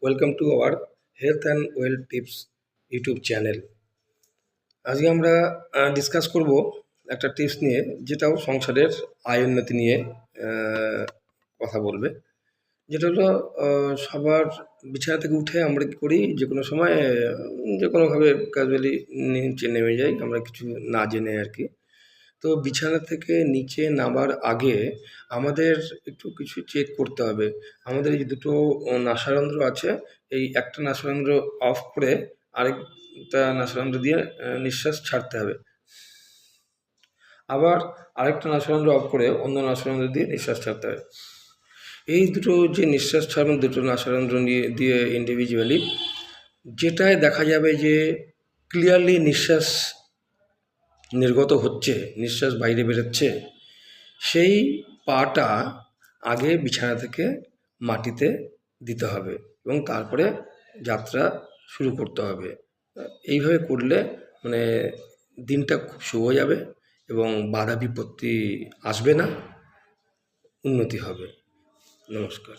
Welcome to our health and well tips YouTube channel. আজকে আমরা discuss করব একটা টিপস নিয়ে, যেটাও সংসারের আয় উন্নতি নিয়ে কথা বলবে। যেটা হলো সবার বিছানা থেকে উঠে আমরা কী করি, যে কোনো সময় যে কোনোভাবে ক্যাজুয়ালি নিচে নেমে যাই, আমরা কিছু না জেনে আর কি। তো বিছানা থেকে নিচে নামার আগে আমাদের একটু কিছু চেক করতে হবে। আমাদের এই দুটো নাসারন্ধ্র আছে, এই একটা নাসারন্ধ্র অফ করে আরেকটা নাসারন্ধ্র দিয়ে নিঃশ্বাস ছাড়তে হবে। আবার আরেকটা নাসারন্ধ্র অফ করে অন্য নাসারন্ধ্র দিয়ে নিঃশ্বাস ছাড়তে হবে। এই দুটো যে নিঃশ্বাস ছাড়বেন দুটো নাসারন্ধ্র দিয়ে ইন্ডিভিজুয়ালি, যেটায় দেখা যাবে যে ক্লিয়ারলি নিঃশ্বাস নির্গত হচ্ছে, নিঃশ্বাস বাইরে বেরোচ্ছে, সেই পাটা আগে বিছানা থেকে মাটিতে দিতে হবে এবং তারপরে যাত্রা শুরু করতে হবে। এইভাবে করলে মানে দিনটা খুব শুভ যাবে এবং বাধা বিপত্তি আসবে না, উন্নতি হবে। নমস্কার।